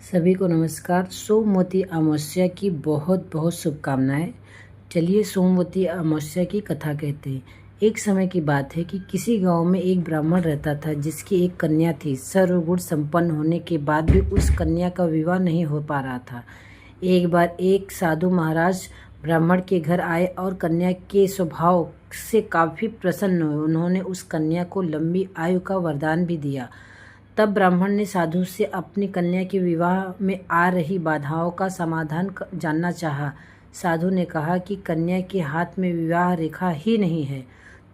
सभी को नमस्कार। सोमवती अमावस्या की बहुत बहुत शुभकामनाएं। चलिए सोमवती अमावस्या की कथा कहते हैं। एक समय की बात है कि किसी गांव में एक ब्राह्मण रहता था जिसकी एक कन्या थी। सर्वगुण संपन्न होने के बाद भी उस कन्या का विवाह नहीं हो पा रहा था। एक बार एक साधु महाराज ब्राह्मण के घर आए और कन्या के स्वभाव से काफ़ी प्रसन्न हुए। उन्होंने उस कन्या को लंबी आयु का वरदान भी दिया। तब ब्राह्मण ने साधु से अपनी कन्या के विवाह में आ रही बाधाओं का समाधान जानना चाहा। साधु ने कहा कि कन्या के हाथ में विवाह रेखा ही नहीं है।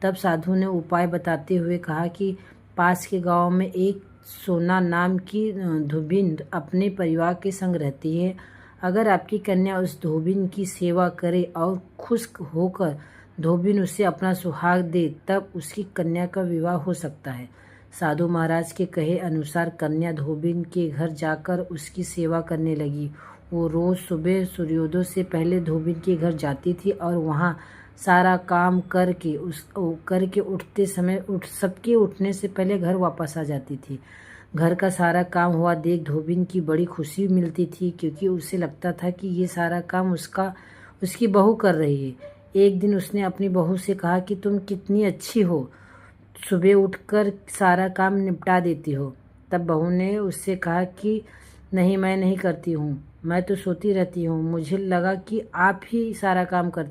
तब साधु ने उपाय बताते हुए कहा कि पास के गांव में एक सोना नाम की धोबिन अपने परिवार के संग रहती है। अगर आपकी कन्या उस धोबिन की सेवा करे और खुश होकर धोबिन उसे अपना सुहाग दे, तब उसकी कन्या का विवाह हो सकता है। साधु महाराज के कहे अनुसार कन्या धोबिन के घर जाकर उसकी सेवा करने लगी। वो रोज़ सुबह सूर्योदय से पहले धोबिन के घर जाती थी और वहाँ सारा काम करके उठते समय सबके उठने से पहले घर वापस आ जाती थी। घर का सारा काम हुआ देख धोबिन की बड़ी खुशी मिलती थी, क्योंकि उसे लगता था कि ये सारा काम उसकी बहू कर रही है। एक दिन उसने अपनी बहू से कहा कि तुम कितनी अच्छी हो, सुबह उठकर सारा काम निपटा देती हो। तब बहू ने उससे कहा कि नहीं, मैं नहीं करती हूँ, मैं तो सोती रहती हूँ। मुझे लगा कि आप ही सारा काम कर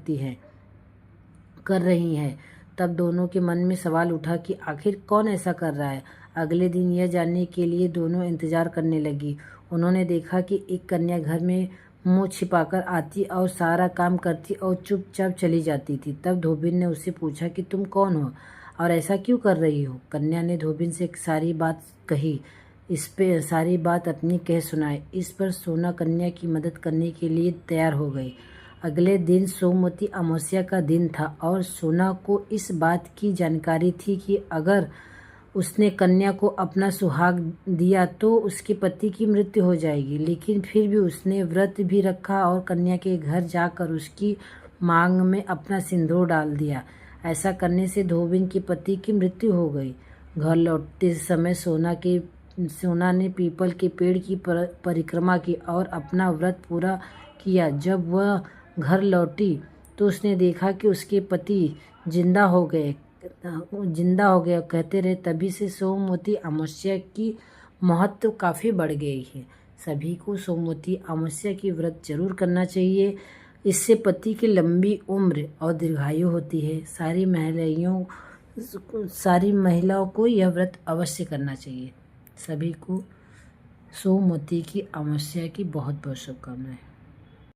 रही हैं। तब दोनों के मन में सवाल उठा कि आखिर कौन ऐसा कर रहा है। अगले दिन यह जानने के लिए दोनों इंतजार करने लगी। उन्होंने देखा कि एक कन्या घर में मुंह छिपाकर आती और सारा काम करती और चुपचाप चली जाती थी। तब धोबिन ने उससे पूछा कि तुम कौन हो और ऐसा क्यों कर रही हो। कन्या ने धोबिन से सारी बात कही। इस पे सारी बात अपनी कह सुनाई। इस पर सोना कन्या की मदद करने के लिए तैयार हो गई। अगले दिन सोमवती अमावस्या का दिन था और सोना को इस बात की जानकारी थी कि अगर उसने कन्या को अपना सुहाग दिया तो उसके पति की मृत्यु हो जाएगी। लेकिन फिर भी उसने व्रत भी रखा और कन्या के घर जाकर उसकी मांग में अपना सिंदूर डाल दिया। ऐसा करने से धोबिन के पति की मृत्यु हो गई। घर लौटते समय सोना ने पीपल के पेड़ की परिक्रमा की और अपना व्रत पूरा किया। जब वह घर लौटी तो उसने देखा कि उसके पति जिंदा हो गए। कहते रहे तभी से सोमवती अमावस्या की महत्व काफ़ी बढ़ गई है। सभी को सोमवती अमावस्या की व्रत जरूर करना चाहिए। इससे पति की लंबी उम्र और दीर्घायु होती है। सारी महिलाओं को यह व्रत अवश्य करना चाहिए। सभी को सोमवती की अमावस्या की बहुत बहुत शुभकामनाएं।